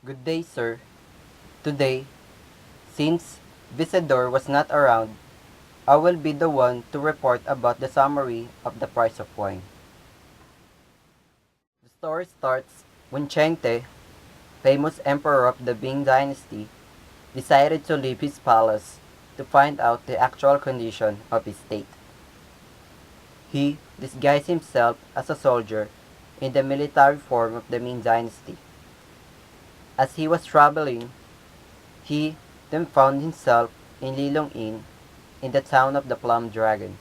Good day, sir. Today, since Visador was not around, I will be the one to report about the summary of the price of wine. The story starts when Chengte, famous emperor of the Ming dynasty, decided to leave his palace to find out the actual condition of his state. He disguised himself as a soldier in the military form of the Ming dynasty. As he was traveling, he then found himself in Lilong Inn in the town of the Plum Dragon.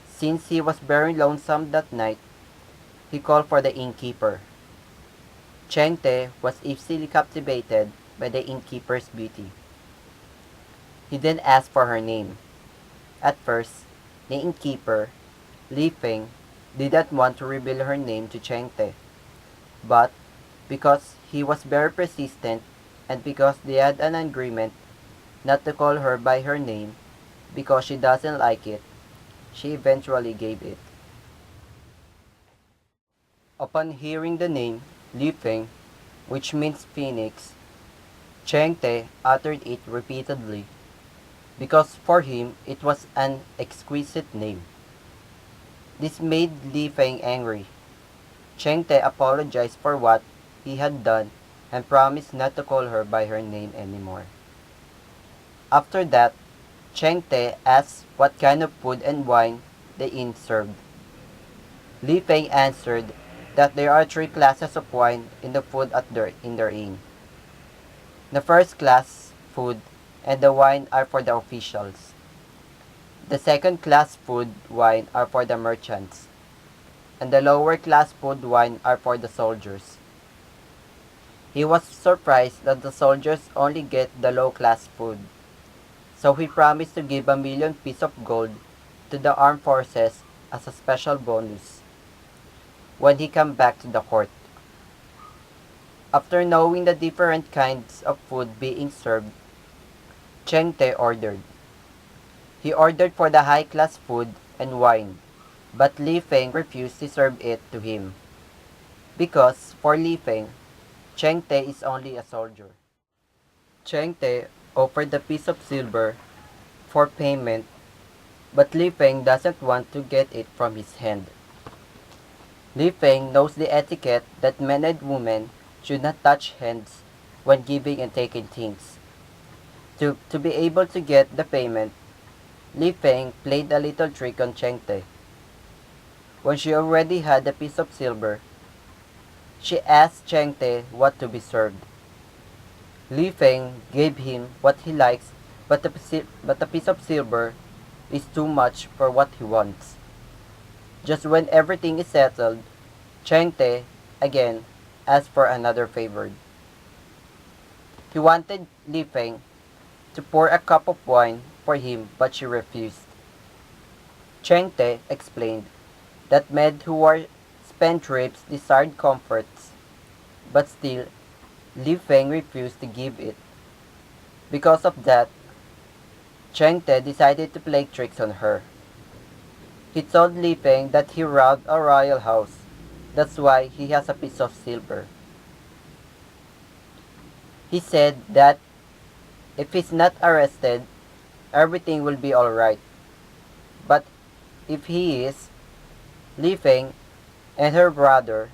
Since he was very lonesome that night, he called for the innkeeper. Cheng Te was easily captivated by the innkeeper's beauty. He then asked for her name. At first, the innkeeper, Li Feng, did not want to reveal her name to Cheng Te, but because he was very persistent and because they had an agreement not to call her by her name because she doesn't like it, she eventually gave it. Upon hearing the name Li Feng, which means phoenix, Cheng Te uttered it repeatedly because for him it was an exquisite name. This made Li Feng angry. Cheng Te apologized for what he had done and promised not to call her by her name anymore. After that, Cheng Te asked what kind of food and wine the inn served. Li Feng answered that there are three classes of wine in the food in their inn. The first class food and the wine are for the officials. The second class food wine are for the merchants. And the lower class food wine are for the soldiers. He was surprised that the soldiers only get the low class food. So he promised to give 1,000,000 pieces of gold to the armed forces as a special bonus when he came back to the court. After knowing the different kinds of food being served, Cheng Te ordered. He ordered for the high class food and wine, but Li Feng refused to serve it to him. Because for Li Feng, Cheng Te is only a soldier. Cheng Te offered a piece of silver for payment, but Li Feng doesn't want to get it from his hand. Li Feng knows the etiquette that men and women should not touch hands when giving and taking things. To be able to get the payment, Li Feng played a little trick on Cheng Te. When she already had a piece of silver, she asked Cheng Te what to be served. Li Feng gave him what he likes, but the piece of silver is too much for what he wants. Just when everything is settled, Cheng Te again asked for another favor. He wanted Li Feng to pour a cup of wine for him, but she refused. Cheng Te explained that men who were spendthrifts desired comforts, but still Li Feng refused to give it. Because of that, Cheng Te decided to play tricks on her. He told Li Feng that he robbed a royal house. That's why he has a piece of silver. He said that if he's not arrested, everything will be alright. But if he is, Li Feng and her brother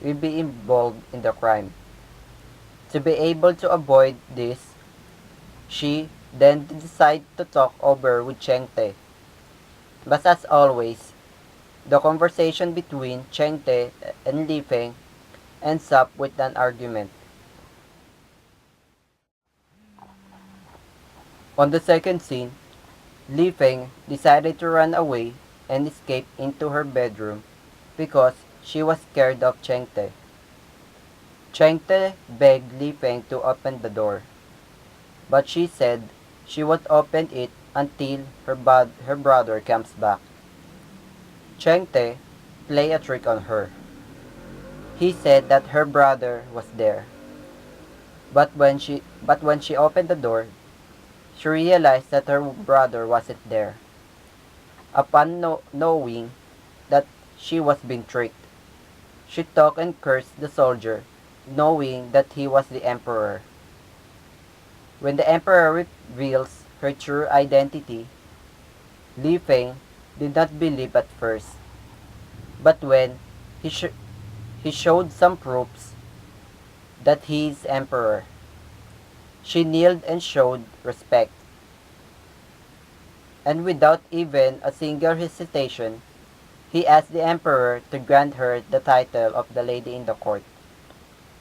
will be involved in the crime. To be able to avoid this, she then decided to talk over with Cheng Te. But as always, the conversation between Cheng Te and Li Feng ends up with an argument. On the second scene, Li Feng decided to run away and escape into her bedroom because she was scared of Cheng Te. Cheng Te begged Li Feng to open the door, but she said she would open it until her brother comes back. Cheng Te played a trick on her. He said that her brother was there, but when she opened the door, she realized that her brother wasn't there. Upon knowing that she was being tricked, she talked and cursed the soldier knowing that he was the emperor. When the emperor reveals her true identity, Li Feng did not believe at first, but when he, sh- he showed some proofs that he is emperor, she kneeled and showed respect, and without even a single hesitation, he asked the emperor to grant her the title of the lady in the court.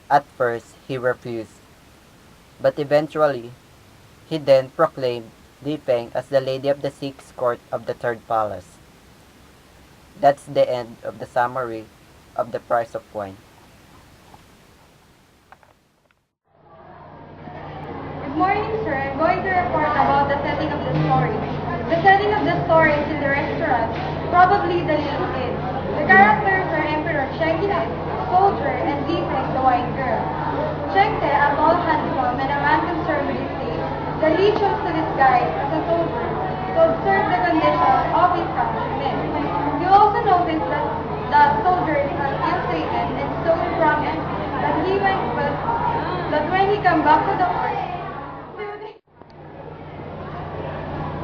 At first, he refused, but eventually, he then proclaimed Li Feng as the lady of the sixth court of the third palace. That's the end of the summary of the price of wine. Good morning, sir. I'm going to report about the setting of the story. The setting of the story is in the restaurant, probably the Little Inn. The characters are Emperor Chengte, soldier, and Li Feng, the wine girl. Chengte, a tall, handsome, and a man concerned with his taste, that he chose to disguise as a soldier to observe the condition of his countrymen. You also notice that the soldier is ill-fated and so promised that when he come back to the court,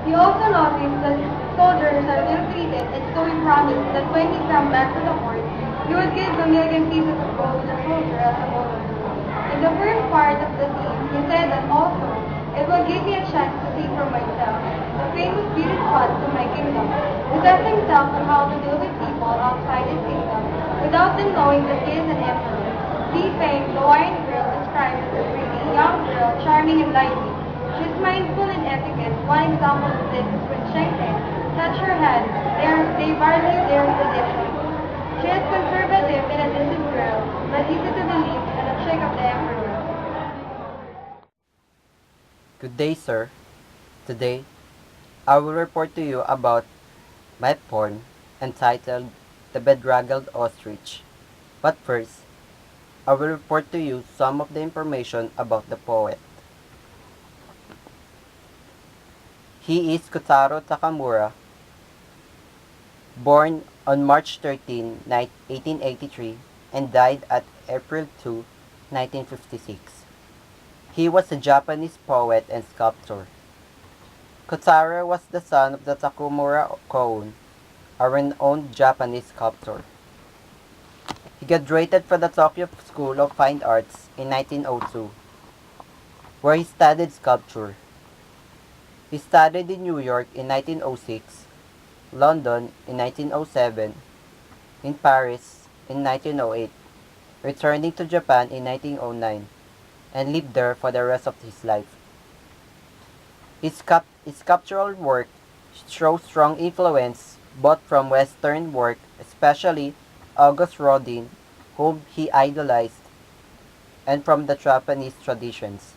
he also noticed that soldiers are ill-treated and so he promised that when he come back to the court, he would give a million pieces of gold to the soldier as a bonus. In the first part of the scene, he said that also, it will give me a chance to see for myself the famous beauty spots of my kingdom, to test himself on how to deal with people outside his kingdom without them knowing that he is an emperor. Li Feng, the wine girl, described as a pretty young girl, charming and lively. She is mindful in etiquette. One example of this is when Shengte touch her hand. They violate their tradition. She is conservative and a decent girl, but easy to believe and a chick of the emperor. Good day, sir. Today, I will report to you about my poem entitled The Bedraggled Ostrich. But first, I will report to you some of the information about the poet. He is Kotaro Takamura, born on March 13, 1883, and died at April 2, 1956. He was a Japanese poet and sculptor. Kotaro was the son of the Takamura Koun, a renowned Japanese sculptor. He graduated from the Tokyo School of Fine Arts in 1902, where he studied sculpture. He studied in New York in 1906, London in 1907, in Paris in 1908, returning to Japan in 1909, and lived there for the rest of his life. His sculptural work shows strong influence both from Western work, especially Auguste Rodin, whom he idolized, and from the Japanese traditions.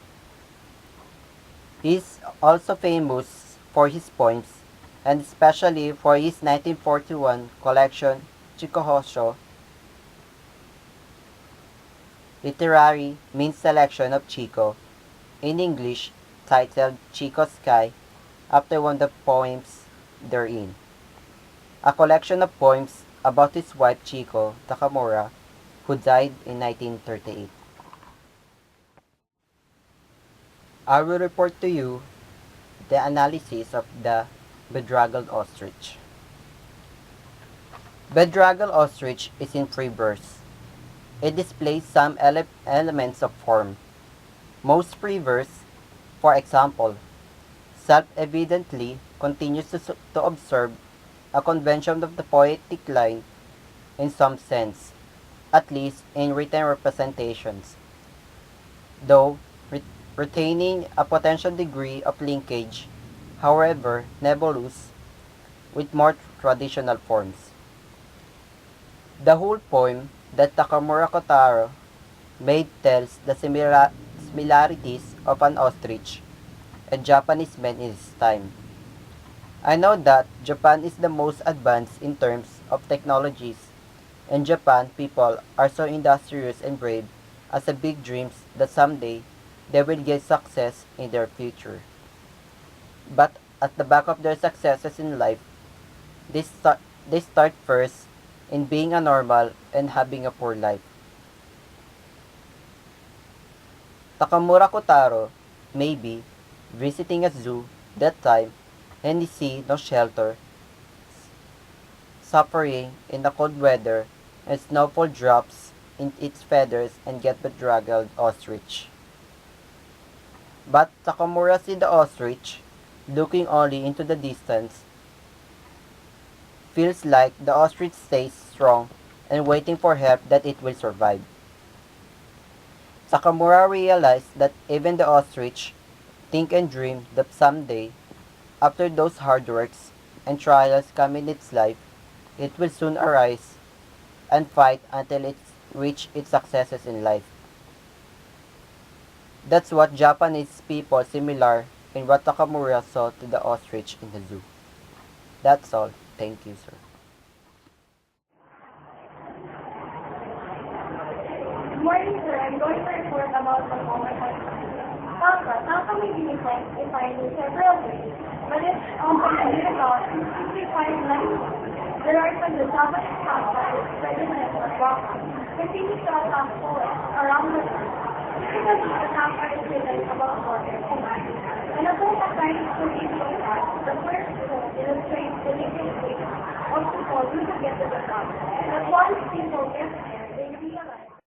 He is also famous for his poems, and especially for his 1941 collection Chikohosho, literary means selection of Chico, in English titled Chico's Sky, after one of the poems therein. A collection of poems about his wife Chico Takamura, who died in 1938. I will report to you the analysis of the bedraggled ostrich. Bedraggled ostrich is in free verse. It displays some elements of form. Most free verse, for example, self-evidently continues to observe a convention of the poetic line in some sense, at least in written representations, though retaining a potential degree of linkage, however nebulous, with more traditional forms. The whole poem that Takamura Kotaro made tells the similarities of an ostrich and Japanese men in his time. I know that Japan is the most advanced in terms of technologies. In Japan, people are so industrious and brave as a big dreams that someday they will get success in their future. But at the back of their successes in life, they start first in being a normal and having a poor life. Takamura Kotaro, maybe, visiting a zoo that time, and he see no shelter, suffering in the cold weather, and snowfall drops in its feathers and get bedraggled ostrich. But Takamura see the ostrich, looking only into the distance, feels like the ostrich stays strong and waiting for help that it will survive. Takamura realized that even the ostrich think and dream that someday, after those hard works and trials come in its life, it will soon arise and fight until it reach its successes in life. That's what Japanese people similar in what Takamura saw to the ostrich in the zoo. That's all. Thank you, sir. Good morning, sir. I'm going to report about the moment I Tanka may be defined in several ways, but it's often about simplified language. There are some the Japanese Tanka is resident of Waka, continues to attack poets around the world. Typically, the Tanka is written about water and although at times to read so fast, the first quote illustrates the living state of people who get to the top. But once people get there, they realize